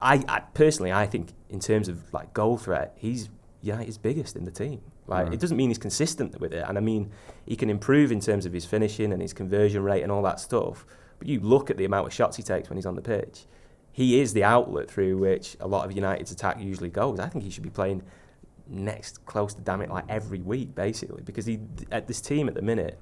I personally, I think in terms of like goal threat, he's United's biggest in the team. Like, it doesn't mean he's consistent with it, and I mean he can improve in terms of his finishing and his conversion rate and all that stuff. But you look at the amount of shots he takes when he's on the pitch. He is the outlet through which a lot of United's attack usually goes. I think he should be playing next close to damn it like every week basically, because he at this team at the minute,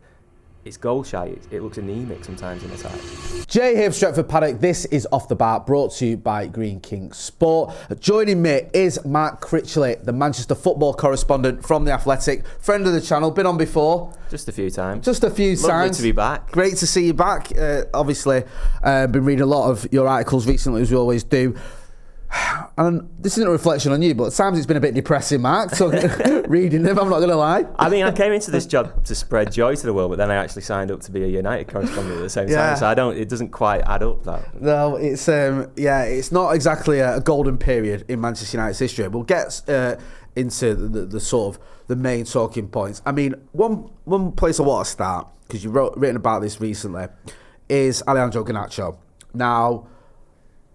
it's goal shy. It looks anemic sometimes in attack. Jay here for Stretford Paddock. This is Off the Bar, brought to you by Green King Sport. Joining me is Mark Critchley, the Manchester football correspondent from The Athletic. Friend of the channel, been on before. Just a few times. Lovely to be back. Great to see you back. Obviously, been reading a lot of your articles recently, as we always do. And this isn't a reflection on you, but at times it's been a bit depressing, Mark, so reading them, I'm not going to lie. I mean, I came into this job to spread joy to the world, but then I actually signed up to be a United correspondent at the same time, so it doesn't quite add up, that. No, it's it's not exactly a golden period in Manchester United's history. We'll get into the sort of the main talking points. I mean, one place I want to start, because you've written about this recently, is Alejandro Garnacho. Now,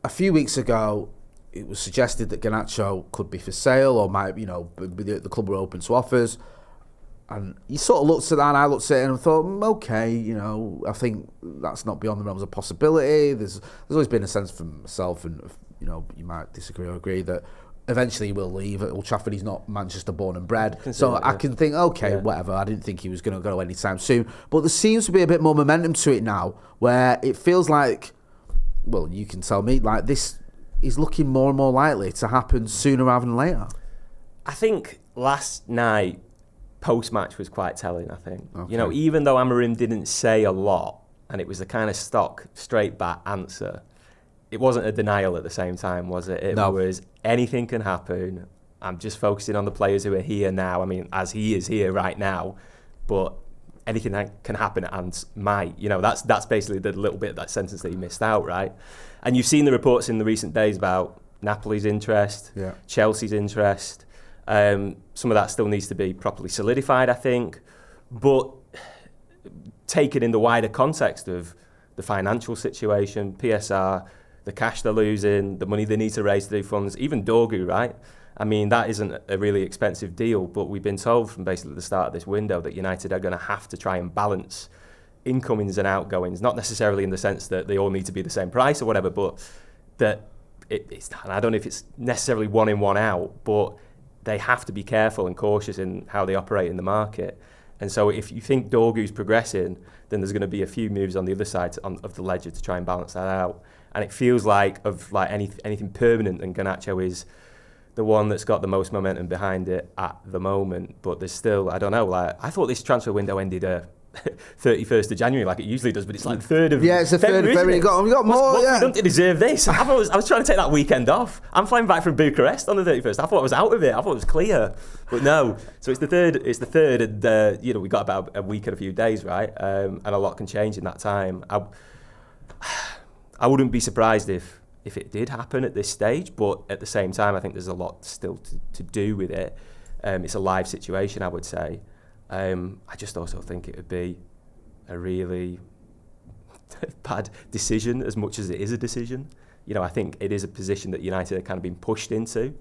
a few weeks ago, it was suggested that Garnacho could be for sale, or might, the club were open to offers. And you sort of looked at that, and I looked at it and thought, okay, I think that's not beyond the realms of possibility. There's always been a sense from myself, and you might disagree or agree, that eventually he will leave at Old Trafford. He's not Manchester born and bred. I can think, whatever. I didn't think he was going to go anytime soon. But there seems to be a bit more momentum to it now, where it feels like, well, you can tell me, like this is looking more and more likely to happen sooner rather than later. I think last night, post-match was quite telling, I think. Okay. Even though Amorim didn't say a lot, and it was the kind of stock, straight-back answer, it wasn't a denial at the same time, was it? It was, anything can happen. I'm just focusing on the players who are here now. I mean, as he is here right now, but anything can happen and might. That's basically the little bit of that sentence that he missed out, right? And you've seen the reports in the recent days about Napoli's interest, Chelsea's interest. Some of that still needs to be properly solidified, I think. But taken in the wider context of the financial situation, PSR, the cash they're losing, the money they need to raise to do funds, even Dorgu, right? I mean, that isn't a really expensive deal, but we've been told from basically the start of this window that United are going to have to try and balance incomings and outgoings, not necessarily in the sense that they all need to be the same price or whatever, but that it's, and I don't know if it's necessarily one in, one out, but they have to be careful and cautious in how they operate in the market. And so if you think Dorgu's progressing, then there's going to be a few moves on the other side of the ledger to try and balance that out. And it feels like anything permanent, and Garnacho is the one that's got the most momentum behind it at the moment. But there's still, I don't know, I thought this transfer window ended 31st of January like it usually does, but it's like 3rd of it's the 3rd of February. We got more. What's done to deserve this? I was trying to take that weekend off. I'm flying back from Bucharest on the 31st. I thought I was out of it. I thought it was clear, but no. So it's the 3rd, and we got about a week and a few days, right? And a lot can change in that time. I wouldn't be surprised if it did happen at this stage, but at the same time, I think there's a lot still to do with it. It's a live situation, I would say. I just also think it would be a really bad decision, as much as it is a decision. I think it is a position that United are kind of being pushed into,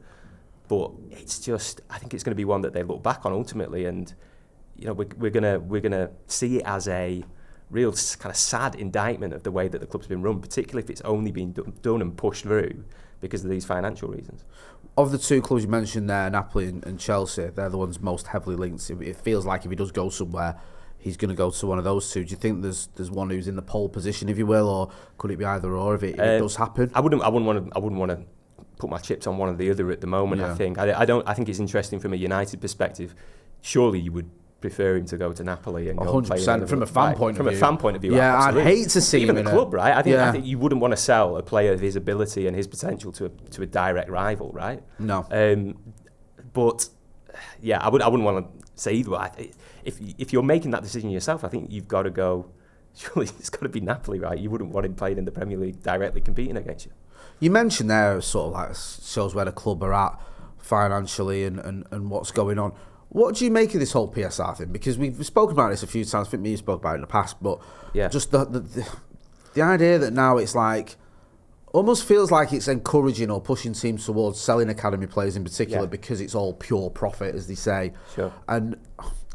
but it's just, I think it's going to be one that they look back on ultimately, and we're gonna see it as a real kind of sad indictment of the way that the club's been run, particularly if it's only been done and pushed through because of these financial reasons. Of the two clubs you mentioned there, Napoli and Chelsea, they're the ones most heavily linked. It feels like if he does go somewhere, he's going to go to one of those two. Do you think there's one who's in the pole position, if you will, or could it be either or if it does happen? I wouldn't want to put my chips on one or the other at the moment. I think I think it's interesting from a United perspective. Surely you would prefer him to go to Napoli and 100% from a fan point of view. From a fan point of view, yeah, absolutely. I'd hate to see even him the club, right? I think you wouldn't want to sell a player of his ability and his potential to a direct rival, right? No. But yeah, I wouldn't want to say either. If you're making that decision yourself, I think you've got to go. Surely it's got to be Napoli, right? You wouldn't want him playing in the Premier League directly competing against you. You mentioned there sort of like shows where the club are at financially and what's going on. What do you make of this whole PSR thing? Because we've spoken about this a few times. I think me and you spoke about it in the past, but just the idea that now it's like, almost feels like it's encouraging or pushing teams towards selling academy players in particular because it's all pure profit, as they say. Sure. And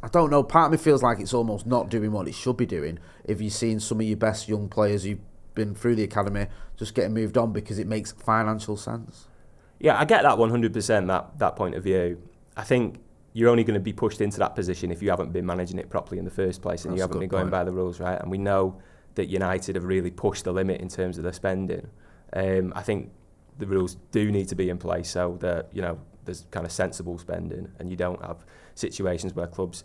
I don't know, part of me feels like it's almost not doing what it should be doing if you're seeing some of your best young players who've been through the academy just getting moved on because it makes financial sense. Yeah, I get that 100%, that point of view. I think you're only going to be pushed into that position if you haven't been managing it properly in the first place and you haven't been going by the rules, right? And we know that United have really pushed the limit in terms of their spending. I think the rules do need to be in place so that, there's kind of sensible spending and you don't have situations where clubs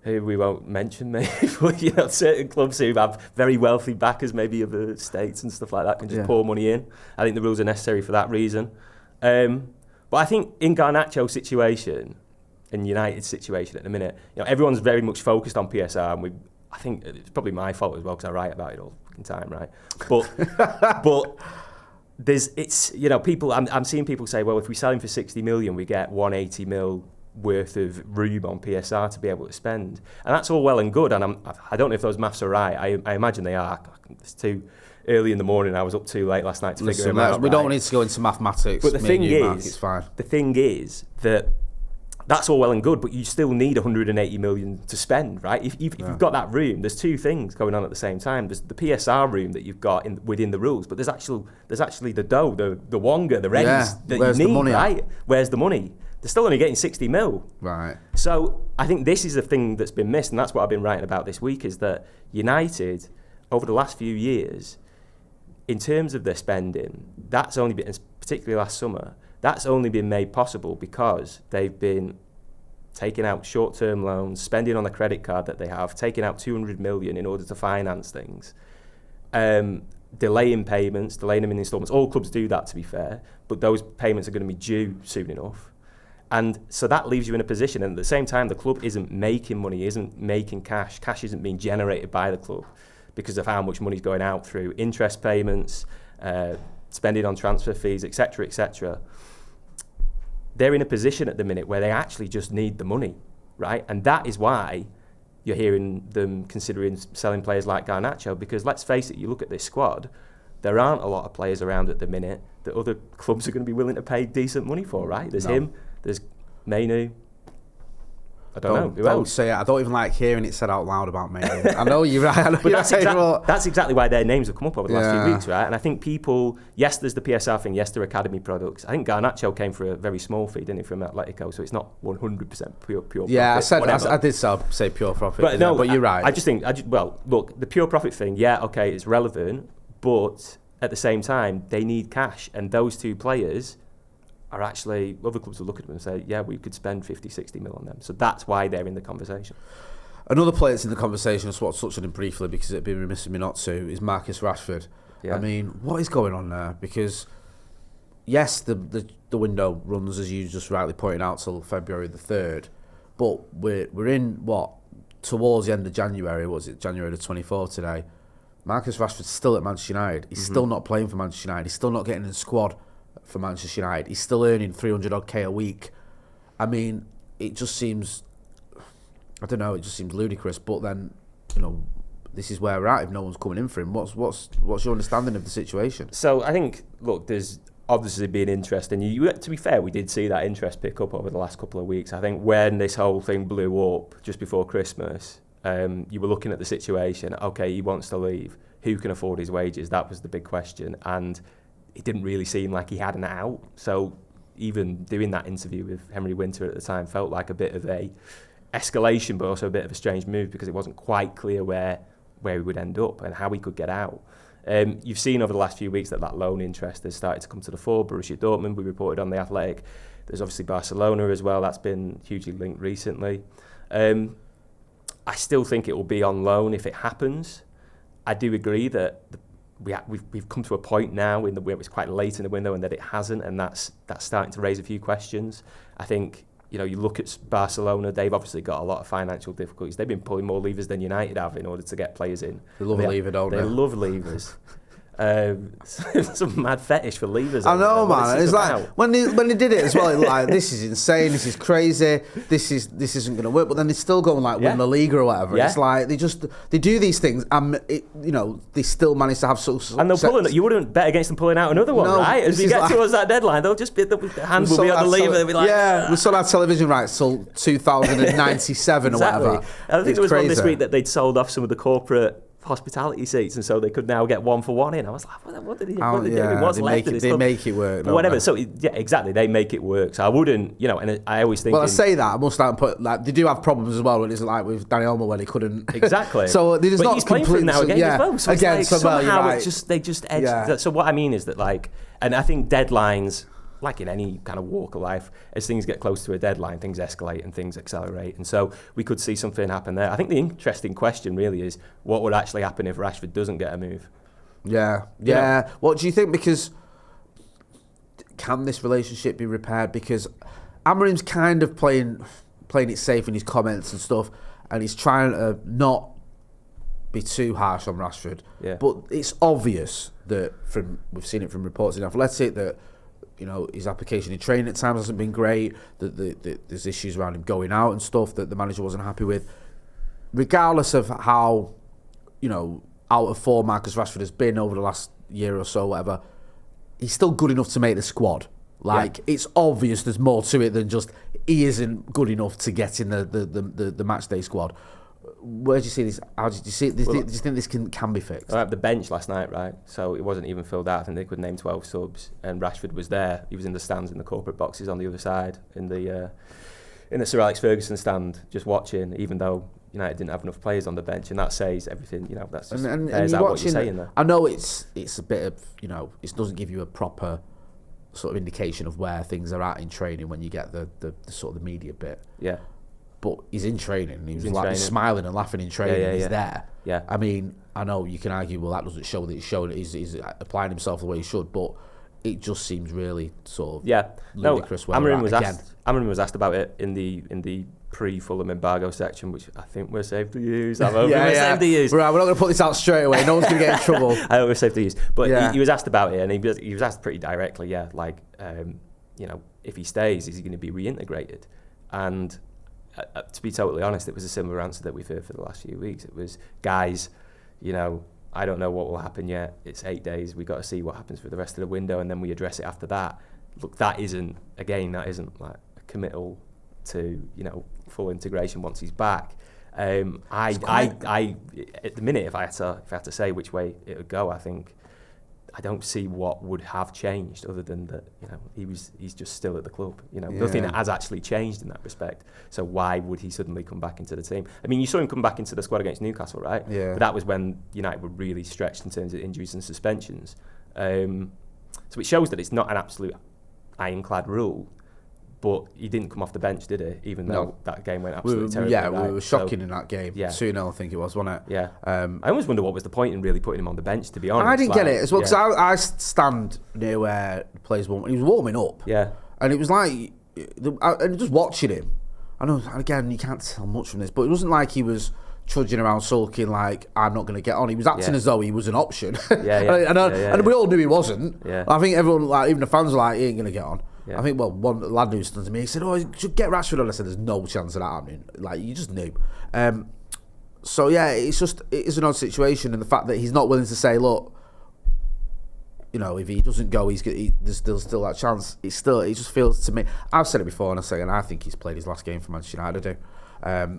who we won't mention maybe, but certain clubs who have very wealthy backers, maybe of the states and stuff like that, can just pour money in. I think the rules are necessary for that reason. But I think in Garnacho's situation, in United's situation at the minute, everyone's very much focused on PSR, and I think it's probably my fault as well because I write about it all the time, right? But people. I'm seeing people say, well, if we sell him for 60 million, we get 180 mil worth of room on PSR to be able to spend, and that's all well and good. And I don't know if those maths are right. I imagine they are. It's too early in the morning. I was up too late last night to figure them out. We don't need to go into mathematics. But the thing is, Mark, it's fine. The thing is that that's all well and good, but you still need 180 million to spend, right? If you've got that room, there's two things going on at the same time. There's the PSR room that you've got within the rules, but there's actually the dough, the wonga, the readies that you need, money right? Where's the money? They're still only getting 60 mil. Right. So I think this is a thing that's been missed, and that's what I've been writing about this week, is that United, over the last few years, in terms of their spending, that's only been, particularly last summer, that's only been made possible because they've been taking out short-term loans, spending on the credit card that they have, taking out 200 million in order to finance things, delaying payments, delaying them in installments. All clubs do that, to be fair, but those payments are going to be due soon enough. And so that leaves you in a position, and at the same time, the club isn't making money, isn't making cash. Cash isn't being generated by the club because of how much money's going out through interest payments, spending on transfer fees, etc., etc. They're in a position at the minute where they actually just need the money, right? And that is why you're hearing them considering selling players like Garnacho, because let's face it, you look at this squad, there aren't a lot of players around at the minute that other clubs are going to be willing to pay decent money for, right? There's him, there's Mainu. I don't know. Don't say it. I don't even like hearing it said out loud about Mainu. I know you're right. But that's exactly why their names have come up over the last few weeks, right? And I think people, yes, there's the PSR thing, yes, they're academy products. I think Garnacho came for a very small fee, didn't he, from Atletico, so it's not 100% pure profit. Yeah, I did say pure profit, but you're right. I just think, look, the pure profit thing, okay, it's relevant, but at the same time, they need cash, and those two players are actually, other clubs will look at them and say, we could spend 50, 60 mil on them. So that's why they're in the conversation. Another player that's in the conversation, I just want to touch on him briefly because it'd be remiss of me not to, is Marcus Rashford. Yeah. I mean, what is going on there? Because, yes, the window runs, as you just rightly pointed out, till February the 3rd, but we're in, towards the end of January, was it January the 24th today? Marcus Rashford's still at Manchester United. He's still not playing for Manchester United. He's still not getting in the squad for Manchester United. He's still earning 300-odd-K a week. I mean, it just seems, I don't know, it just seems ludicrous. But then, this is where we're at if no one's coming in for him. What's your understanding of the situation? So I think, look, there's obviously been interest, and to be fair, we did see that interest pick up over the last couple of weeks. I think when this whole thing blew up just before Christmas, you were looking at the situation, okay, he wants to leave. Who can afford his wages? That was the big question. And it didn't really seem like he had an out. So even doing that interview with Henry Winter at the time felt like a bit of a escalation, but also a bit of a strange move because it wasn't quite clear where he would end up and how he could get out. You've seen over the last few weeks that loan interest has started to come to the fore. Borussia Dortmund, we reported on The Athletic. There's obviously Barcelona as well. That's been hugely linked recently. I still think it will be on loan if it happens. I do agree that we've come to a point now where it's quite late in the window and that it hasn't, and that's starting to raise a few questions. I think you look at Barcelona; they've obviously got a lot of financial difficulties. They've been pulling more levers than United have in order to get players in. They love a lever, don't they? They love levers. Some mad fetish for levers. I know, man. It's like when they did it as well. Like, this is insane. This is crazy. This isn't going to work. But then they're still going like win the league or whatever. Yeah. It's like they do these things, and they still manage to have success. And they'll pull. You wouldn't bet against them pulling out another one, right? As we get towards that deadline, they'll just be the hands will be on the lever. They'll be like, we still have television rights till 2097 exactly. or whatever. I think there was one this week that they'd sold off some of the corporate hospitality seats, and so they could now get 1 for 1 in. I was like, what did they do? What's left of this? They make it work. Whatever. So yeah, exactly. They make it work. So I wouldn't, and I always think. Well, I say that I must start and put like they do have problems as well. When it's like with Danny Olmo when he couldn't. Exactly. So there's not he's playing for him now again as well. So again, it's like somehow right. they just edge. Yeah. So what I mean is that and I think deadlines, like in any kind of walk of life, as things get close to a deadline, things escalate and things accelerate. And so we could see something happen there. I think the interesting question really is what would actually happen if Rashford doesn't get a move? Yeah. What do you think? Because can this relationship be repaired? Because Amorim's kind of playing it safe in his comments and stuff, and he's trying to not be too harsh on Rashford. Yeah. But it's obvious that we've seen it from reports in Athletic that his application in training at times hasn't been great, that there's issues around him going out and stuff that the manager wasn't happy with. Regardless of how, out of form Marcus Rashford has been over the last year or so, whatever, he's still good enough to make the squad. It's obvious there's more to it than just he isn't good enough to get in the match day squad. Where do you see this? How did you see it? Do you think this can be fixed? The bench last night, right? So it wasn't even filled out. I think they could name 12 subs, and Rashford was there. He was in the stands in the corporate boxes on the other side, in the Sir Alex Ferguson stand, just watching. Even though United didn't have enough players on the bench, and that says everything. That's just bears out what you're saying there. I know it's a bit of it doesn't give you a proper sort of indication of where things are at in training when you get the sort of the media bit. Yeah. But he's in training. He was smiling and laughing in training. He's there. Yeah. I mean, I know you can argue, well, that doesn't show that he's applying himself the way he should, but it just seems really sort of ludicrous. Amorim was asked about it in the pre-Fulham embargo section, which I think we're safe to use. I'm over. We're safe to use. Right, we're not going to put this out straight away. No one's going to get in trouble. I hope we're safe to use. But he was asked about it, and he was asked pretty directly. If he stays, is he going to be reintegrated? And to be totally honest, it was a similar answer that we've heard for the last few weeks. It was, guys, I don't know what will happen yet. It's 8 days. We've got to see what happens for the rest of the window, and then we address it after that. Look, that isn't like a committal to full integration once he's back. At the minute, if I had to say which way it would go, I don't see what would have changed other than that he's just still at the club. Nothing has actually changed in that respect. So why would he suddenly come back into the team? I mean, you saw him come back into the squad against Newcastle, right? Yeah. But that was when United were really stretched in terms of injuries and suspensions. So it shows that it's not an absolute ironclad rule. But he didn't come off the bench, did he? Even though that game went absolutely terrible. Yeah, we were shocking in that game. 2-0, I think it was, wasn't it? Yeah. I almost wonder what was the point in really putting him on the bench, to be honest. I didn't get it as well, because I stand near where the players warm. He was warming up. Yeah. And it was like, and just watching him, I know, again, you can't tell much from this, but it wasn't like he was trudging around sulking like, I'm not going to get on. He was acting as though he was an option. And we all knew he wasn't. Yeah. I think everyone, even the fans were like, he ain't going to get on. Yeah. I think, one lad who stood to me, he said, you should get Rashford on. I said, there's no chance of that happening. Like, you just knew. So, it is an odd situation. And the fact that he's not willing to say, look, if he doesn't go, there's still that chance. It just feels to me, I've said it before, and I think he's played his last game for Manchester United, I do.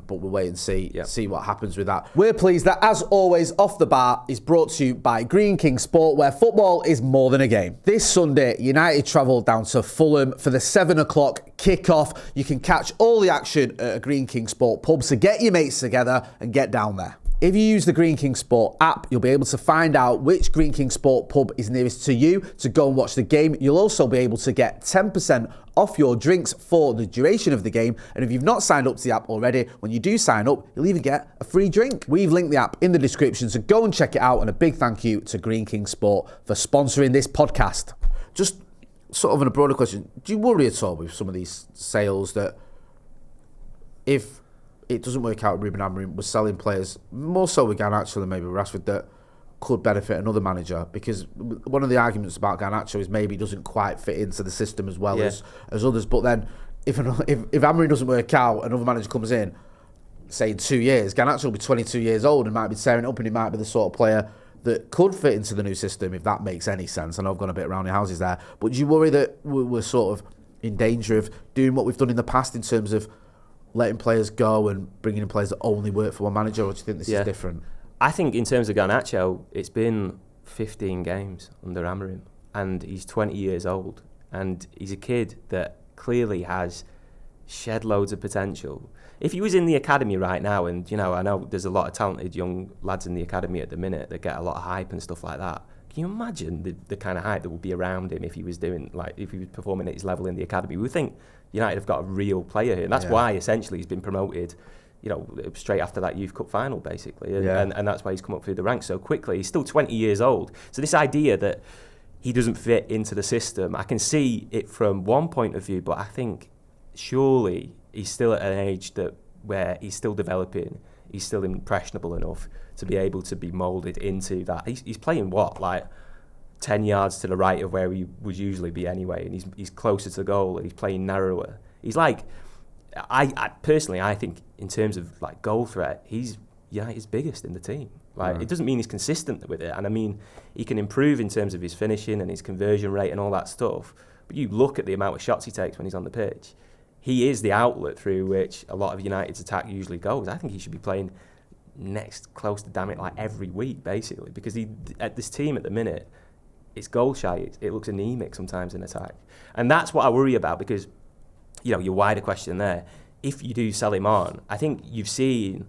But we'll wait and see what happens with that. We're pleased that, as always, Off the Bar is brought to you by Green King Sport, where football is more than a game. This Sunday, United travel down to Fulham for the 7 o'clock kick-off. You can catch all the action at a Green King Sport pub, so get your mates together and get down there. If you use the Green King Sport app, you'll be able to find out which Green King Sport pub is nearest to you to go and watch the game. You'll also be able to get 10% off your drinks for the duration of the game. And if you've not signed up to the app already, when you do sign up, you'll even get a free drink. We've linked the app in the description, so go and check it out. And a big thank you to Green King Sport for sponsoring this podcast. Just sort of on a broader question, do you worry at all with some of these sales that if it doesn't work out with Ruben Amorim, we're selling players, more so with Garnacho than maybe Rashford, that could benefit another manager, because one of the arguments about Garnacho is maybe he doesn't quite fit into the system as well as others. But then if Amorim doesn't work out, another manager comes in, say in 2 years, Garnacho will be 22 years old and might be tearing up, and he might be the sort of player that could fit into the new system, if that makes any sense. I know I've gone a bit around the houses there, but do you worry that we're sort of in danger of doing what we've done in the past in terms of letting players go and bringing in players that only work for one manager, or do you think this is different? I think in terms of Garnacho, it's been 15 games under Amorim, and he's 20 years old, and he's a kid that clearly has shed loads of potential. If he was in the academy right now, and I know there's a lot of talented young lads in the academy at the minute that get a lot of hype and stuff like that. Can you imagine the kind of hype that would be around him if he was performing at his level in the academy? We would think United have got a real player here, and that's why essentially he's been promoted, straight after that Youth Cup final, basically, and that's why he's come up through the ranks so quickly. He's still 20 years old, so this idea that he doesn't fit into the system, I can see it from one point of view, but I think surely he's still at an age where he's still developing, he's still impressionable enough to be able to be moulded into that. He's playing 10 yards to the right of where he would usually be anyway, and he's closer to the goal, and he's playing narrower. He's like, I personally think in terms of goal threat, he's United's biggest in the team. It doesn't mean he's consistent with it, and I mean he can improve in terms of his finishing and his conversion rate and all that stuff. But you look at the amount of shots he takes when he's on the pitch. He is the outlet through which a lot of United's attack usually goes. I think he should be playing next close to every week, basically, because at this team at the minute, it's goal shy. It looks anemic sometimes in attack, and that's what I worry about, because your wider question there, if you do sell him on, I think you've seen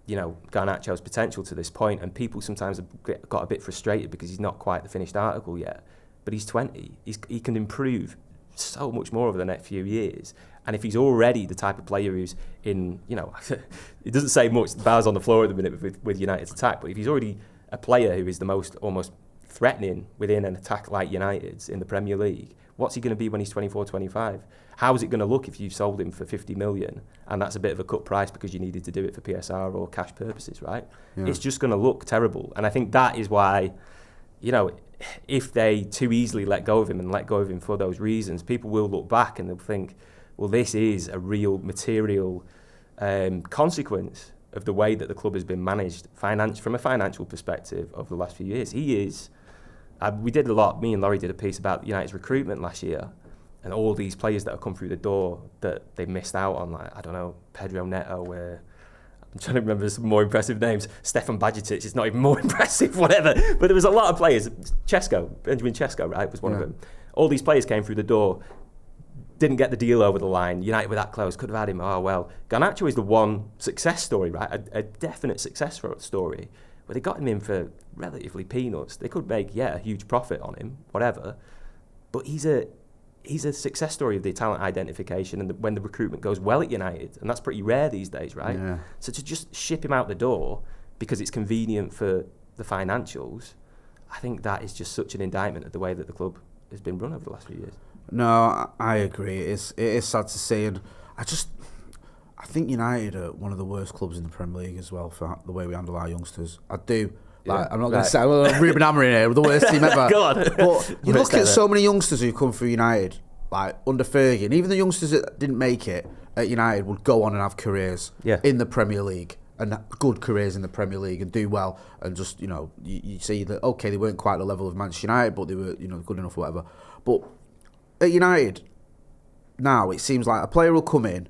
Garnacho's potential to this point, and people sometimes have got a bit frustrated because he's not quite the finished article yet, but he's 20. He can improve so much more over the next few years. And if he's already the type of player who's in, it doesn't say much, the bar's on the floor at the minute with United's attack, but if he's already a player who is the most almost threatening within an attack like United's in the Premier League, what's he going to be when he's 24, 25? How is it going to look if you've sold him for 50 million and that's a bit of a cut price because you needed to do it for PSR or cash purposes, right? Yeah. It's just going to look terrible. And I think that is why, if they too easily let go of him and let go of him for those reasons, people will look back and they'll think, well, this is a real material consequence of the way that the club has been managed from a financial perspective over the last few years. He is. We did a lot. Me and Laurie did a piece about United's recruitment last year, and all these players that have come through the door that they missed out on, Pedro Neto. I'm trying to remember some more impressive names. Stefan Bajcetic is not even more impressive, whatever. But there was a lot of players. Benjamin Chesko, right, was one of them. All these players came through the door. Didn't get the deal over the line. United were that close. Could have had him. Oh, well. Garnacho is the one success story, right? A definite success story. Where they got him in for relatively peanuts. They could make, a huge profit on him, whatever. But he's a success story of the talent identification and when the recruitment goes well at United. And that's pretty rare these days, right? Yeah. So to just ship him out the door because it's convenient for the financials, I think that is just such an indictment of the way that the club has been run over the last few years. No, I agree. It is sad to see, and I think United are one of the worst clubs in the Premier League as well for the way we handle our youngsters. I do. I'm not going to say Ruben Amorim here, the worst team ever. Go on. But you look at so many youngsters who come through United, under Fergie, and even the youngsters that didn't make it at United would go on and have careers in the Premier League, and good careers in the Premier League, and do well, and just you see that they weren't quite the level of Manchester United, but they were good enough or whatever. But at United now, it seems like a player will come in,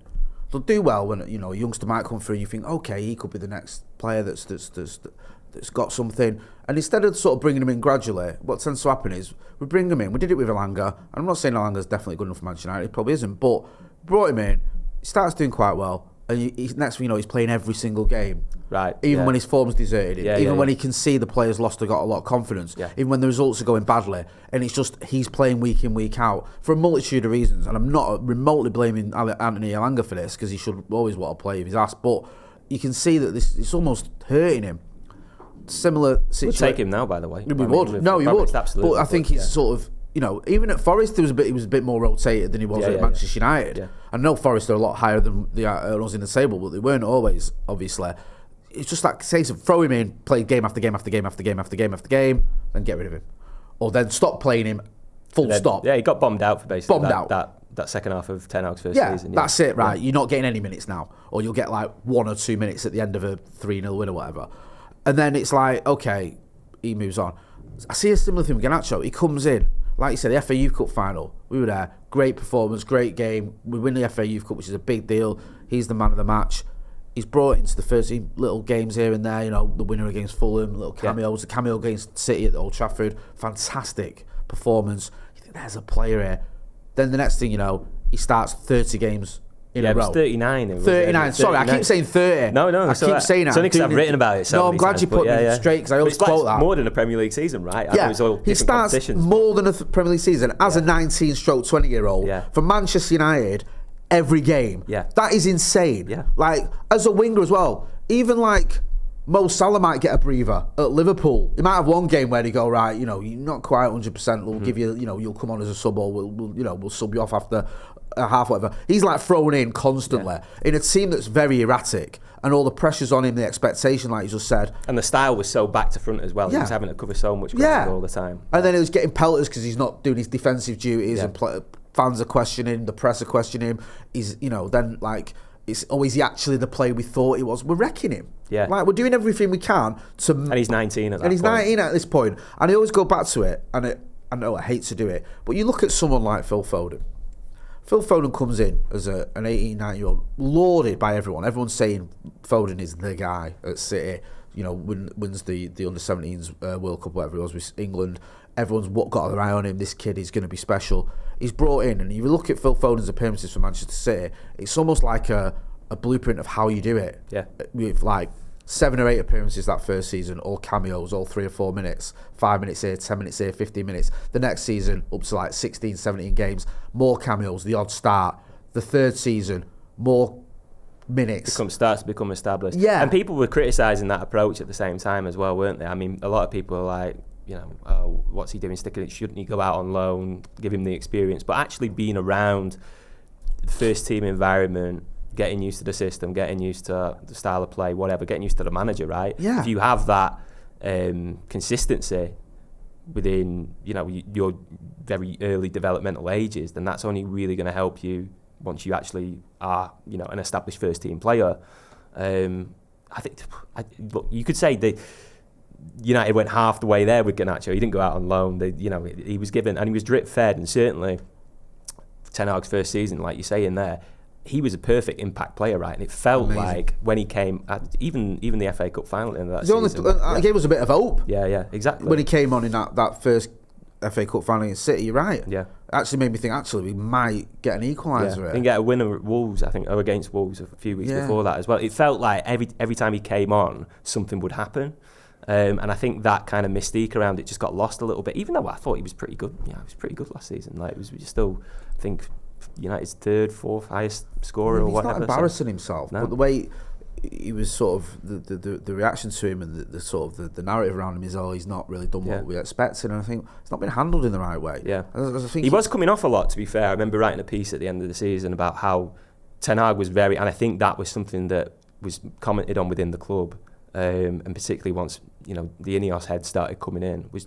they'll do well when a youngster might come through, and you think, he could be the next player that's got something. And instead of sort of bringing him in gradually, what tends to happen is we bring him in. We did it with Elanga, and I'm not saying Elanga's definitely good enough for Manchester United, he probably isn't, but brought him in, he starts doing quite well, and next thing you know, he's playing every single game. Right. Even when his form's deserted him, even when he can see the players lost or got a lot of confidence, even when the results are going badly, and it's just he's playing week in, week out for a multitude of reasons. And I'm not remotely blaming Anthony Elanga for this, because he should always want to play if he's asked, but you can see that it's almost hurting him. Similar situation. We'd take him now, by the way. We would. No, you would. Absolutely. But I think he's sort of, even at Forest, he was a bit more rotated than he was at Manchester United. Yeah. I know Forest are a lot higher than us in the table, but they weren't always, obviously. it's just that case of throw him in, play game after game after game after game after game after game, then get rid of him, or then stop playing him, full stop. Yeah, he got bombed out for basically that second half of Ten Hag's first season. Yeah, that's it, right? You're not getting any minutes now, or you'll get like 1 or 2 minutes at the end of a 3-0 win or whatever, and then it's like, okay, he moves on. I see a similar thing with Garnacho. He comes in, like you said, the FA Youth Cup final. We were there, great performance, great game. We win the FA Youth Cup, which is a big deal. He's the man of the match. He's brought into the first team, little games here and there, the winner against Fulham, little cameos, the cameo against City at Old Trafford, fantastic performance. You think there's a player here. Then the next thing you know, he starts 30 games in a row. Yeah, it was 39. 39. Sorry, I keep saying 30. No, I keep saying that. It's only because I've written about it so I'm glad times, you put me straight, because I always quote that. More than a Premier League season, right? Yeah, he starts more than a Premier League season as a 19-20-year-old for Manchester United every game. Yeah. That is insane. Yeah. Like, as a winger as well, even like Mo Salah might get a breather at Liverpool. He might have one game where he go, right, you're not quite 100%. We'll give you, you'll come on as a sub, or we'll sub you off after a half, whatever. He's like thrown in constantly in a team that's very erratic, and all the pressures on him, the expectation, like you just said. And the style was so back to front as well. He was having to cover so much ground all the time. And then he was getting pelters because he's not doing his defensive duties, and fans are questioning, the press are questioning him. He's, then like, is he actually the player we thought he was? We're wrecking him. Yeah. Like, we're doing everything we can to... And he's 19 at that point. And he's 19 at this point. And I always go back to it, and I know I hate to do it, but you look at someone like Phil Foden. Phil Foden comes in as an 18, 19-year-old, lauded by everyone. Everyone's saying Foden is the guy at City. Wins the under-17s World Cup, whatever it was, with England. Everyone's got their eye on him. This kid is going to be special. He's brought in, and if you look at Phil Foden's appearances for Manchester City, it's almost like a blueprint of how you do it. Yeah. With like 7 or 8 appearances that first season, all cameos, all 3 or 4 minutes, 5 minutes here, 10 minutes here, 15 minutes. The next season, up to like 16, 17 games, more cameos, the odd start. The third season, more minutes. Starts to become established. Yeah. And people were criticising that approach at the same time as well, weren't they? I mean, a lot of people are like, oh, what's he doing sticking it? Shouldn't he go out on loan, give him the experience? But actually being around the first team environment, getting used to the system, getting used to the style of play, whatever, getting used to the manager, right? Yeah. If you have that consistency within, your very early developmental ages, then that's only really going to help you once you actually are, an established first team player. I think, look, you could say that United went half the way there with Garnacho. He didn't go out on loan. He was given, and he was drip fed, and certainly Ten Hag's first season, like you say in there, he was a perfect impact player, right? And it felt like when he came, even the FA Cup final in that season. It gave us a bit of hope. Yeah, exactly. When he came on in that first FA Cup final in City, you're right. Yeah. Actually made me think, we might get an equaliser. Yeah. Didn't get a winner at Wolves, I think, or against Wolves a few weeks before that as well. It felt like every time he came on, something would happen. And I think that kind of mystique around it just got lost a little bit, even though I thought he was pretty good. Yeah, he was pretty good last season. Like, it was still, I think, United's 3rd, 4th highest scorer or whatever. He's not embarrassing himself, but the way he was sort of the reaction to him, and the sort of the narrative around him is, he's not really done what we expected, and I think it's not been handled in the right way. Yeah, I think he was coming off a lot, to be fair. I remember writing a piece at the end of the season about how Ten Hag was and I think that was something that was commented on within the club, and particularly once the Ineos head started coming in, was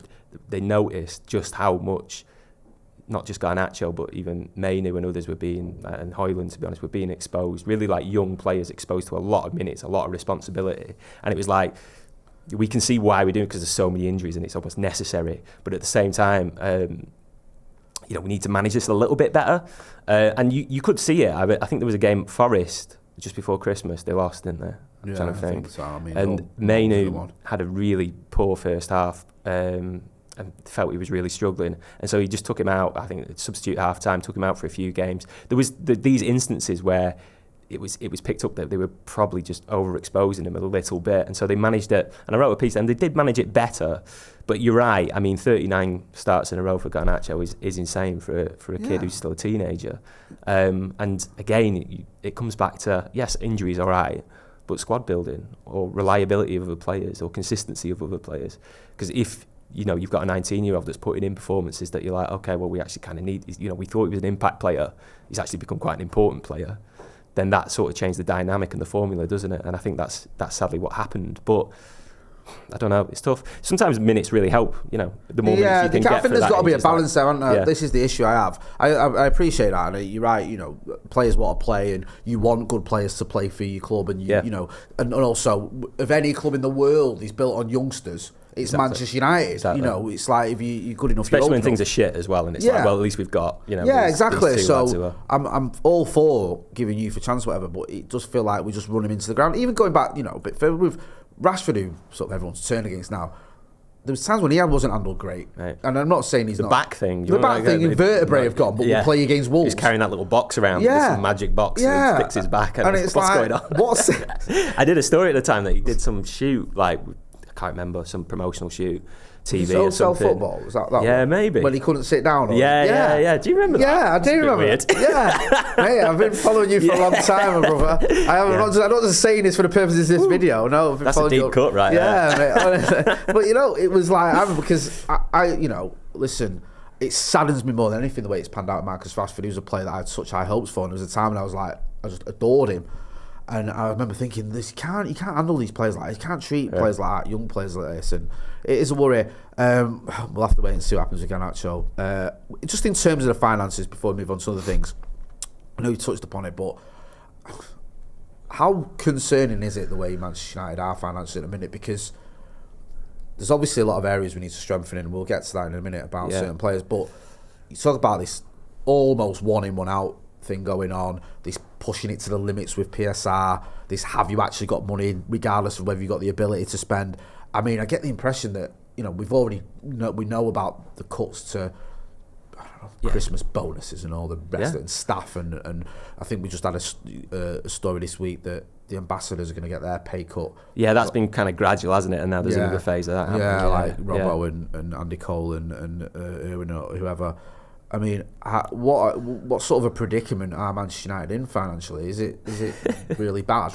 they noticed just how much, not just Garnacho, but even Mainu and others and Højlund, to be honest, were being exposed. Really, like, young players exposed to a lot of minutes, a lot of responsibility. And it was like, we can see why we're doing it, because there's so many injuries and it's almost necessary. But at the same time, we need to manage this a little bit better. And you could see it. I think there was a game at Forest just before Christmas. They lost, didn't they? I'm trying to think. So. I mean, and Mainu had a really poor first half. And felt he was really struggling, and so he just took him out. I think substitute half time, took him out for a few games. There was these instances where it was picked up that they were probably just overexposing him a little bit, and so they managed it. And I wrote a piece, and they did manage it better. But you're right. I mean, 39 starts in a row for Garnacho is insane for a kid who's still a teenager. And again, it comes back to, yes, injuries, all right, but squad building or reliability of other players or consistency of other players. Because if you've got a 19-year-old that's putting in performances that you're like, okay, well, we actually kind of need. We thought he was an impact player. He's actually become quite an important player. then that sort of changed the dynamic and the formula, doesn't it? And I think that's sadly what happened. But I don't know, it's tough. Sometimes minutes really help, the more minutes you can get. I think there's got to be a balance there, hasn't there? Yeah. This is the issue I have. I appreciate that, and you're right, players want to play, and you want good players to play for your club, and and also, if any club in the world is built on youngsters, it's Manchester United. Exactly. It's like if you're good enough, especially when things are shit as well, and it's like, well, at least we've got, exactly. These so I'm all for giving youth a chance, whatever, but it does feel like we just run him into the ground. Even going back, a bit further with Rashford, who sort of everyone's turned against now. There was times when he wasn't handled great, right. And I'm not saying he's the not. back thing. The back thing, vertebrae have gone, but we play against Wolves. He's carrying that little box around, this magic box, and he sticks his back, and it's what's going on? I did a story at the time that he did some shoot, like I can't remember, some promotional shoot. TV or something. Football? Was that yeah, one? Maybe. When he couldn't sit down? Yeah. Do you remember that? Yeah, I do remember. Weird. Yeah. Mate, I've been following you for a long time, my brother. I'm not just saying this for the purposes of this video. No, I've been that's a deep cut, right? Yeah, mate. But it was like, because I listen, it saddens me more than anything the way it's panned out. Marcus Rashford, he was a player that I had such high hopes for, and there was a time when I just adored him. And I remember thinking, you can't handle these players like this. You can't treat players like that, young players like this. And it is a worry. We'll have to wait and see what happens with Garnacho. Just in terms of the finances, before we move on to other things, I know you touched upon it, but how concerning is it the way Manchester United are financially at the minute? Because there's obviously a lot of areas we need to strengthen in, and we'll get to that in a minute about certain players. But you talk about this almost one in, one out thing going on, this pushing it to the limits with PSR, this have you actually got money regardless of whether you've got the ability to spend. I mean, I get the impression that we've already we know about the cuts to Christmas bonuses and all the rest of it, and staff, and I think we just had a story this week that the ambassadors are going to get their pay cut. Yeah, that's been kind of gradual, hasn't it? And now there's another phase of that happening. Yeah, like Robbo and Andy Cole and Irwin or whoever. I mean, what sort of a predicament are Manchester United in financially? Is it really bad?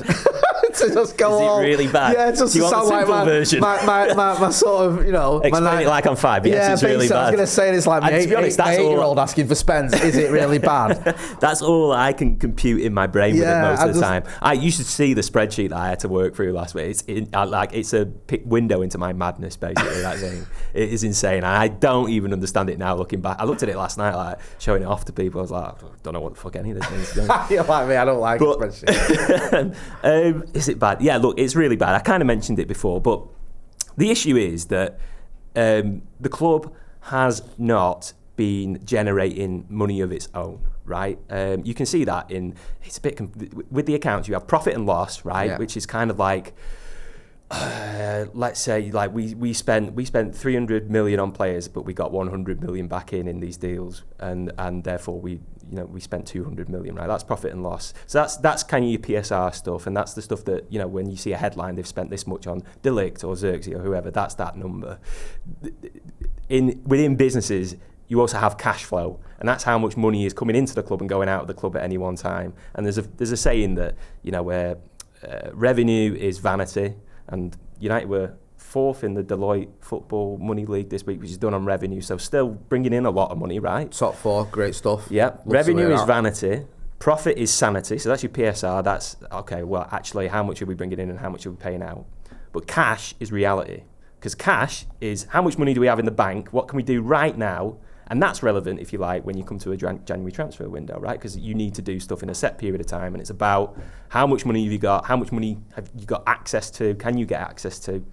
To just go Is it really bad? Yeah, just Do you to want sound the simple like version? my sort of, Explain it like I'm five. Yes, it's really bad. I was going to say this like my eight-year-old asking for spends. Is it really bad? That's all I can compute in my brain with it most of the time. You should see the spreadsheet that I had to work through last week. It's a window into my madness, basically. That thing. It is insane. And I don't even understand it now looking back. I looked at it last night, like showing it off to people. I was like, I don't know what the fuck any of this means. You're like me, I don't like spreadsheets. Is it bad? Yeah, look, it's really bad. I kind of mentioned it before, but the issue is that the club has not been generating money of its own, right? You can see that it's a bit with the accounts. You have profit and loss, right? Which is kind of like, let's say, like we spent 300 million on players, but we got 100 million back in these deals, and therefore we spent 200 million, right? That's profit and loss. So that's kind of your PSR stuff, and that's the stuff that, when you see a headline, they've spent this much on De Ligt or Xerxes or whoever, that's that number. Within businesses, you also have cash flow, and that's how much money is coming into the club and going out of the club at any one time. And there's a saying that, where revenue is vanity, and United were fourth in the Deloitte Football Money League this week, which is done on revenue, so still bringing in a lot of money, right? Top four, great stuff. Yeah, revenue is vanity, profit is sanity, so that's your PSR, that's, okay, well, actually, how much are we bringing in and how much are we paying out? But cash is reality, because cash is how much money do we have in the bank, what can we do right now, and that's relevant, if you like, when you come to a January transfer window, right? Because you need to do stuff in a set period of time, and it's about how much money have you got, how much money have you got access to, can you get access to?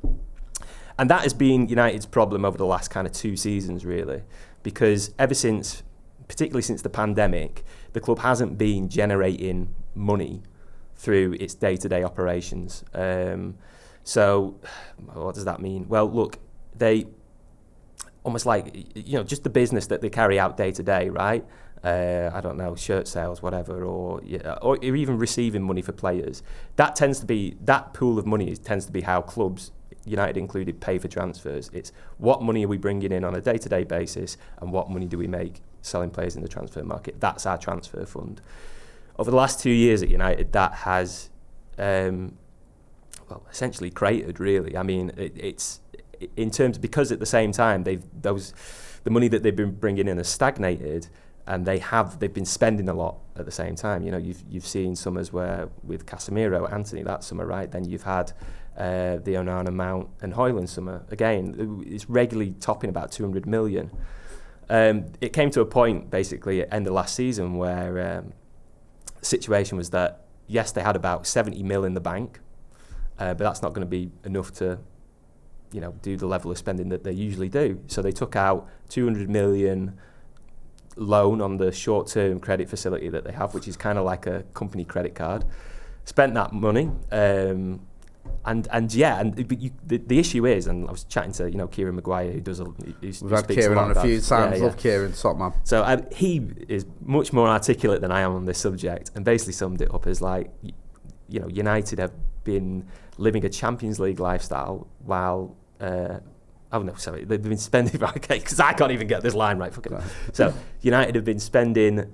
And that has been United's problem over the last kind of 2 seasons, really, because ever since, particularly since the pandemic, the club hasn't been generating money through its day-to-day operations. So what does that mean? Well, look, they almost like, just the business that they carry out day to day, right? I don't know, shirt sales, whatever, or even receiving money for players. That pool of money tends to be how clubs, United included, pay for transfers. It's what money are we bringing in on a day-to-day basis, and what money do we make selling players in the transfer market. That's our transfer fund. Over the last 2 years at United, that has essentially cratered, really. I mean, it's in terms, because at the same time the money that they've been bringing in has stagnated, and they've been spending a lot at the same time. You know, you've seen summers where with Casemiro, Anthony that summer, right? Then you've had the Onana, Mount and Højlund summer. Again, it's regularly topping about 200 million. It came to a point basically at end of last season where the situation was that yes, they had about 70 mil in the bank, but that's not going to be enough to, you know, do the level of spending that they usually do. So they took out 200 million loan on the short-term credit facility that they have, which is kind of like a company credit card. Spent that money, the issue is, and I was chatting to Kieran Maguire, who does we've had Kieran on a few times. Love Kieran, top man. So he is much more articulate than I am on this subject, and basically summed it up as like, United have been living a Champions League lifestyle while. They've been spending, okay, because I can't even get this line right. Fucking. So United have been spending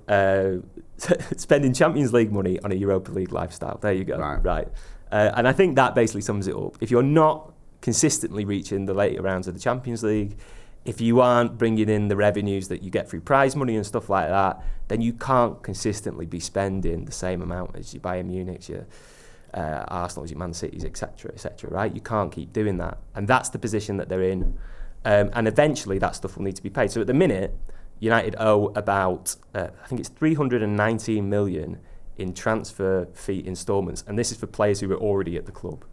Champions League money on a Europa League lifestyle. There you go. Right. And I think that basically sums it up. If you're not consistently reaching the later rounds of the Champions League, if you aren't bringing in the revenues that you get through prize money and stuff like that, then you can't consistently be spending the same amount as your Bayern Munich's, your Arsenal's, your Man City's, etc., right? You can't keep doing that. And that's the position that they're in. And eventually that stuff will need to be paid. So at the minute, United owe about, I think it's 319 million in transfer fee instalments. And this is for players who are already at the club.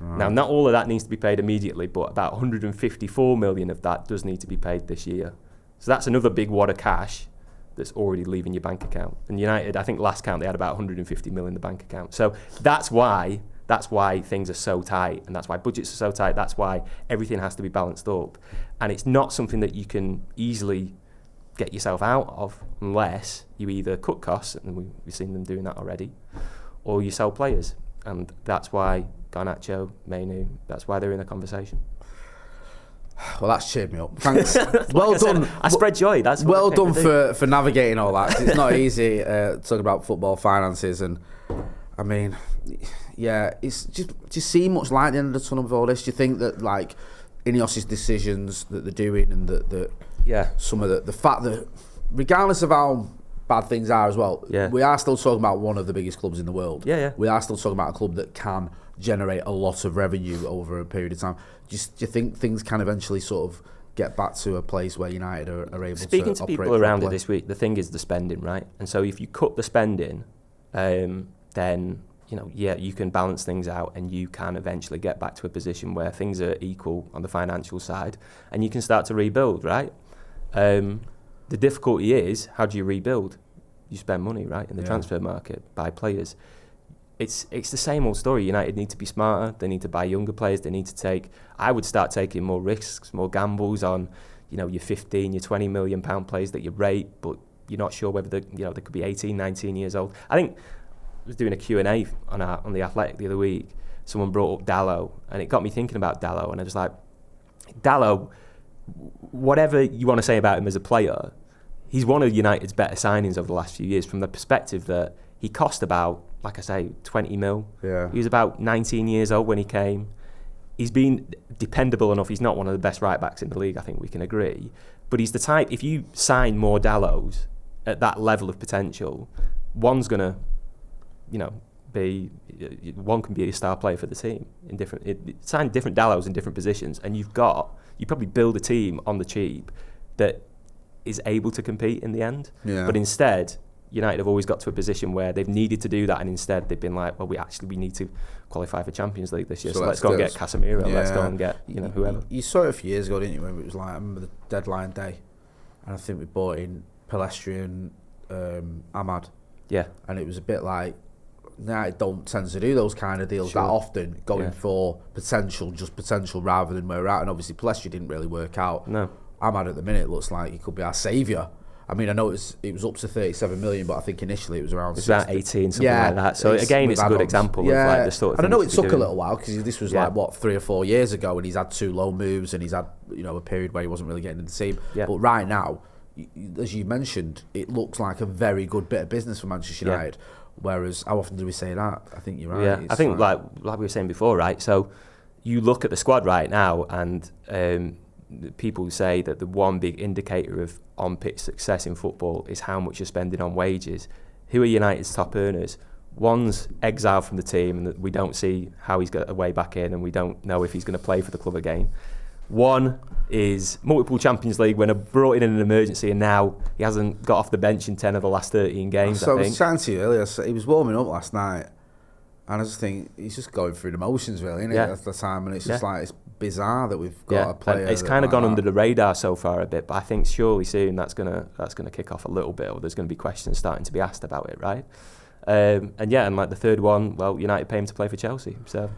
Now, not all of that needs to be paid immediately, but about 154 million of that does need to be paid this year. So that's another big wad of cash that's already leaving your bank account. And United, I think last count, they had about 150 million in the bank account. So that's why things are so tight, and that's why budgets are so tight. That's why everything has to be balanced up. And it's not something that you can easily get yourself out of unless you either cut costs, and we've seen them doing that already, or you sell players. And that's why Garnacho, Mainu, that's why they're in the conversation. Well, that's cheered me up. Thanks. Well done. I spread joy. That's well done for navigating all that. It's not easy talking about football finances, and I mean, yeah, it's just see much light at the end of the tunnel with all this. Do you think that like Ineos's decisions that they're doing, and that some of the fact that regardless of how bad things are as well, we are still talking about one of the biggest clubs in the world. We are still talking about a club that can generate a lot of revenue over a period of time. Do you think things can eventually sort of get back to a place where United are able to Speaking to operate people around properly? it this week, the thing is the spending, right? And so if you cut the spending, then you can balance things out, and you can eventually get back to a position where things are equal on the financial side, and you can start to rebuild, right? The difficulty is, how do you rebuild? You spend money, right, in the transfer market, buy players. It's the same old story. United need to be smarter. They need to buy younger players. They need to I would start taking more risks, more gambles on, your 15, your 20 million pound players that you rate, but you're not sure whether they could be 18, 19 years old. I think I was doing a Q&A on the Athletic the other week. Someone brought up Dalot, and it got me thinking about Dalot, and I was like, Dalot, whatever you want to say about him as a player, he's one of United's better signings over the last few years, from the perspective that he cost about, like I say, 20 mil. Yeah. He was about 19 years old when he came. He's been dependable enough. He's not one of the best right-backs in the league, I think we can agree. But he's the type, if you sign more Dalots at that level of potential, one's going to, one can be a star player for the team. Sign different Dalots in different positions, and you probably build a team on the cheap that is able to compete in the end. Yeah. But instead, United have always got to a position where they've needed to do that, and instead they've been like, well, we need to qualify for Champions League this year, so let's go and get Casemiro, let's go and get whoever. You saw it a few years ago, didn't you, when it was like, I remember the deadline day, and I think we bought in Palestri and Ahmad. Yeah. And it was a bit like, United don't tend to do those kind of deals that often, going for potential rather than where we're at, and obviously Palestri didn't really work out. No. Ahmad at the minute looks like he could be our saviour. I mean, I know it was up to 37 million, but I think initially it was around 60. About 18, something like that. So again, it's a good example of like the sort of. And I know it took a little while, because this was 3 or 4 years ago, and he's had 2 loan moves, and he's had a period where he wasn't really getting in the team. Yeah. But right now, as you mentioned, it looks like a very good bit of business for Manchester United. Whereas, how often do we say that? I think you're right. Yeah, I think like we were saying before, right? So you look at the squad right now, and people say that the one big indicator of on-pitch success in football is how much you're spending on wages. Who are United's top earners? One's exiled from the team, and we don't see how he's got a way back in, and we don't know if he's going to play for the club again. One is multiple Champions League winner, brought in an emergency, and now he hasn't got off the bench in 10 of the last 13 games, So I think. I was chatting to you earlier, so he was warming up last night, and I just think he's just going through the motions, really, isn't it, at the time, and it's just like, it's bizarre that we've got a player. It's kind of gone under the radar so far a bit, but I think surely soon that's gonna kick off a little bit, or there's going to be questions starting to be asked about it, right? And like the third one, well, United pay him to play for Chelsea, so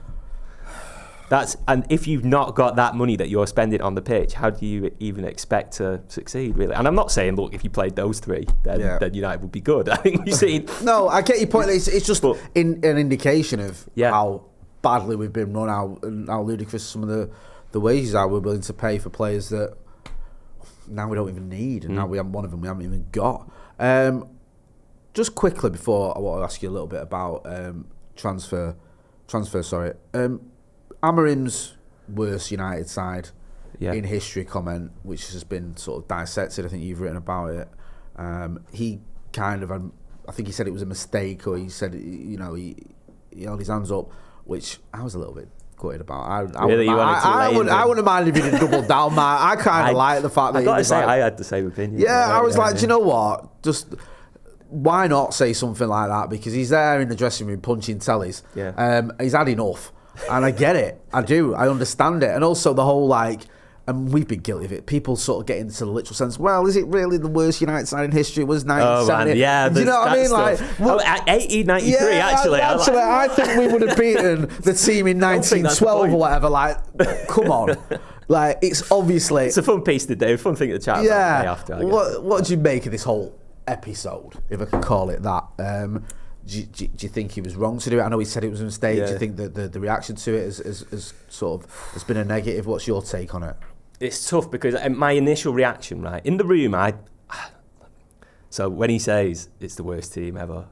and if you've not got that money that you're spending on the pitch, how do you even expect to succeed, really? And I'm not saying, look, if you played those three, then United would be good. I think we've seen. No, I get your point. It's just an indication of how badly we've been run out, and how ludicrous some of the wages are we're willing to pay for players that now we don't even need, and now we haven't one of them we haven't even got. Just quickly before, I want to ask you a little bit about transfer. Amorim's worst United side in history comment, which has been sort of dissected. I think you've written about it. He kind of, I think he said it was a mistake, or he said, he held his hands up, which I was a little bit gutted about. I wouldn't mind if he didn't double down, man. I kind of like the fact that I had the same opinion. Yeah, I was like, do you know what? Just why not say something like that? Because he's there in the dressing room punching tellies. He's had enough. And I get it. I do. I understand it. And also the whole, and we've been guilty of it, people sort of get into the literal sense, well, is it really the worst United side in history? Was 1970? Do you know what I mean? 1893, actually. I think we would have beaten the team in 1912 or whatever. Come on. It's obviously... It's a fun piece to do, fun thing to chat about the day after. What do you make of this whole episode, if I could call it that? Do you think he was wrong to do it? I know he said it was a mistake. Do you think that the reaction to it has been a negative? What's your take on it? It's tough because my initial reaction, right, in the room, so when he says it's the worst team ever,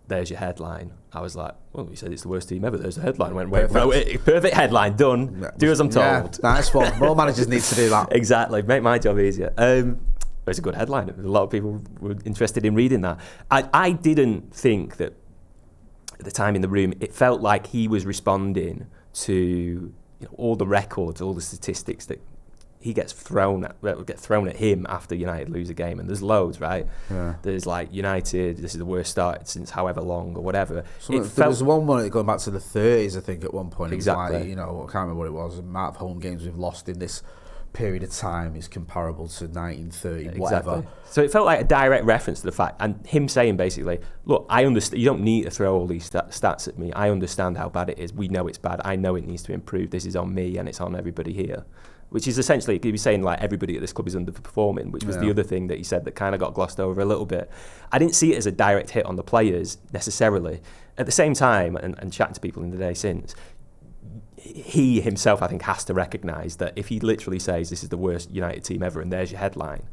there's your headline, I was like, well, he said it's the worst team ever, there's the headline. Perfect headline, done. Do as I'm told. Nice one. More managers need to do that. Exactly, make my job easier. It's a good headline. A lot of people were interested in reading that. I didn't think that at the time in the room, it felt like he was responding to all the records, all the statistics that he get thrown at him after United lose a game, and there's loads, right? Yeah. There's United, this is the worst start since however long or whatever. There was one going back to the 30s, I think, at one point. Exactly. I can't remember what it was. The amount of home games we've lost in this period of time is comparable to 1930, whatever. So it felt like a direct reference to the fact, and him saying basically, look, I understand, you don't need to throw all these stats at me. I understand how bad it is. We know it's bad. I know it needs to improve. This is on me and it's on everybody here. Which is essentially, he was saying everybody at this club is underperforming, which was the other thing that he said that kind of got glossed over a little bit. I didn't see it as a direct hit on the players necessarily. At the same time, and chatting to people in the day since, he himself, I think, has to recognise that if he literally says this is the worst United team ever and there's your headline,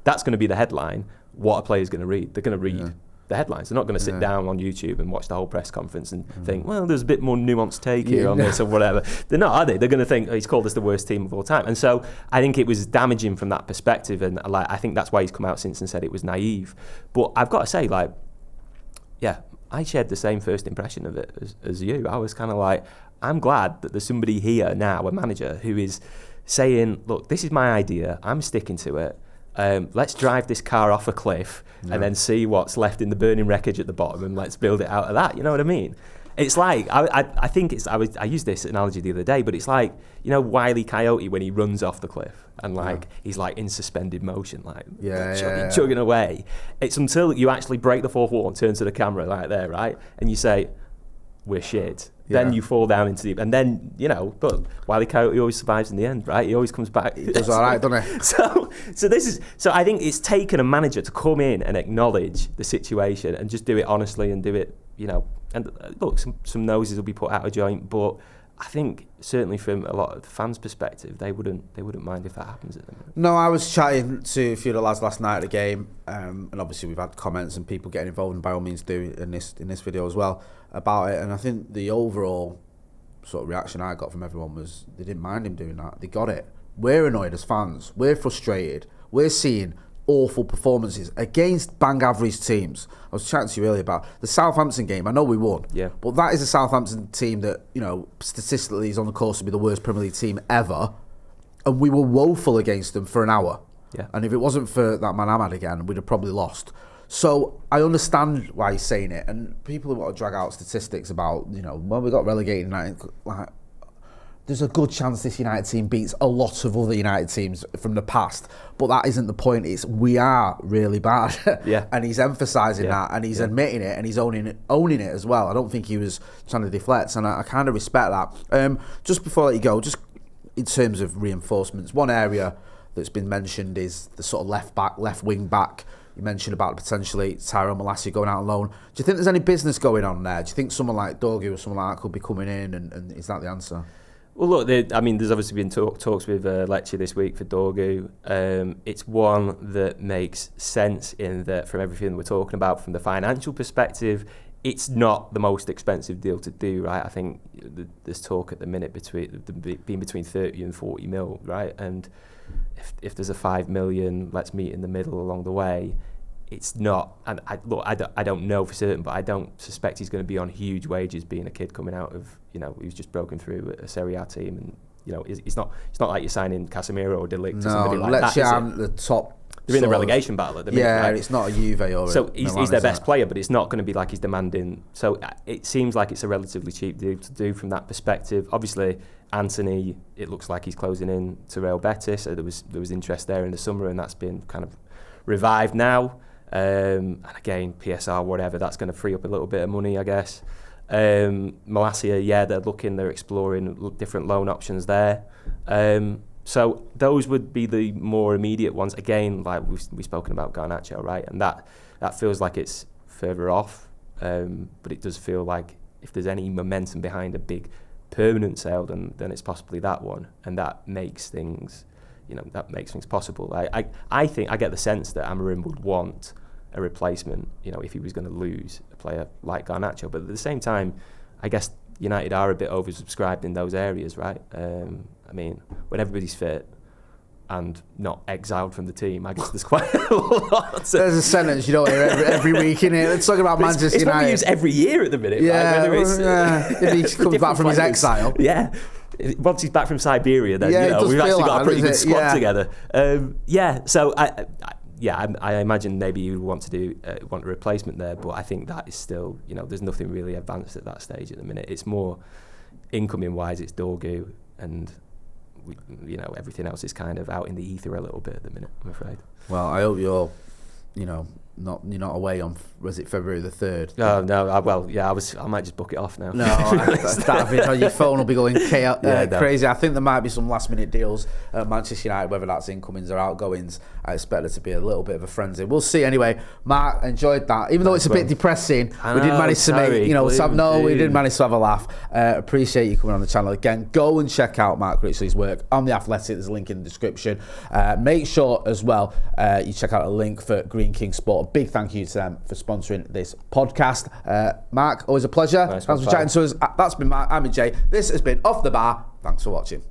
that's going to be the headline. What are players going to read? They're going to read the headlines. They're not going to sit down on YouTube and watch the whole press conference and think, well, there's a bit more nuanced take here on this or whatever. They're not, are they? They're going to think, he's called us the worst team of all time. And so I think it was damaging from that perspective, and I think that's why he's come out since and said it was naive. But I've got to say, I shared the same first impression of it as you. I was kind of like, I'm glad that there's somebody here now, a manager, who is saying, look, this is my idea, I'm sticking to it. Let's drive this car off a cliff and then see what's left in the burning wreckage at the bottom, and let's build it out of that. You know what I mean? It's like, I think it's, I used this analogy the other day, but it's like, Wile E. Coyote when he runs off the cliff and he's in suspended motion, chugging away. It's until you actually break the fourth wall and turn to the camera there, right? And you say, we're shit. Then you fall down into the... And then, but Wile E. Coyote always survives in the end, right? He always comes back. He does all right, doesn't he? So I think it's taken a manager to come in and acknowledge the situation and just do it honestly and do it, And look, some noses will be put out of joint, but I think certainly from a lot of the fans' perspective, they wouldn't mind if that happens at the minute. No, I was chatting to a few of the lads last night at the game, and obviously we've had comments and people getting involved, and by all means do in this video as well about it. And I think the overall sort of reaction I got from everyone was they didn't mind him doing that. They got it. We're annoyed as fans. We're frustrated. We're seeing awful performances against bang average teams. I was chatting to you earlier about the Southampton game. I know we won, but that is a Southampton team that, statistically is on the course to be the worst Premier League team ever, and we were woeful against them for an hour. Yeah. And if it wasn't for that man Ahmad again, we'd have probably lost. So I understand why he's saying it, and people who want to drag out statistics about, when we got relegated, there's a good chance this United team beats a lot of other United teams from the past, but that isn't the point. It's we are really bad, and he's emphasising that, and he's admitting it, and he's owning it as well. I don't think he was trying to deflect, and I kind of respect that. Just before I let you go, just in terms of reinforcements, one area that's been mentioned is the sort of left wing back. You mentioned about potentially Tyrone Malacia going out on loan. Do you think there's any business going on there? Do you think someone like Dorgu or someone like that could be coming in, and is that the answer? Well, look, there's obviously been talks with Lecce this week for Dorgu. It's one that makes sense in that, from everything we're talking about, from the financial perspective, it's not the most expensive deal to do, right? I think there's talk at the minute being between 30 and 40 mil, right? And if there's a 5 million, let's meet in the middle along the way, it's not. And I don't know for certain, but I don't suspect he's going to be on huge wages, being a kid coming out of, who's just broken through a Serie A team, and it's not like you're signing Casemiro or De Ligt or somebody like that. No, Lecce the top. They're in the relegation battle at the minute. Yeah, right? It's not a Juve or. So he's their best player, but it's not going to be like he's demanding. So it seems like it's a relatively cheap deal to do from that perspective. Obviously, Anthony, it looks like he's closing in to Real Betis. So there was interest there in the summer, and that's been kind of revived now. And again, PSR, whatever, that's going to free up a little bit of money, I guess. Malacia, they're exploring different loan options there. So those would be the more immediate ones. Again, like we've spoken about Garnacho, right? And that feels like it's further off. But it does feel like if there's any momentum behind a big permanent sale, then it's possibly that one. And that makes things, possible. I think I get the sense that Amorim would want a replacement, if he was going to lose a player like Garnacho. But at the same time, I guess United are a bit oversubscribed in those areas, right? When everybody's fit and not exiled from the team, I guess there's quite a lot. There's a sentence you don't hear every week, innit? Let's talk about Manchester United. It's what we use every year at the minute. Yeah, right? If he comes back from his exile. Yeah. Once he's back from Siberia, then we've actually got a pretty good squad together. So I imagine maybe you would want a replacement there, but I think that is still, there's nothing really advanced at that stage at the minute. It's more incoming wise, it's Dorgu, and everything else is kind of out in the ether a little bit at the minute, I'm afraid. Well, I hope you're not away on, was it February the 3rd? Oh, no, I might just book it off now. No, your phone will be going crazy. I think there might be some last minute deals at Manchester United, whether that's incomings or outgoings. I expect it to be a little bit of a frenzy. We'll see. Anyway, Mark, enjoyed that. Even though it's a bit depressing, we did manage to make, we did manage to have a laugh. Appreciate you coming on the channel again. Go and check out Mark Critchley's work on The Athletic. There's a link in the description. Make sure as well you check out a link for Green King Sport. A big thank you to them for sponsoring this podcast. Mark, always a pleasure. Thanks for chatting to us. That's been Mark. I'm Jay. This has been Off the Bar. Thanks for watching.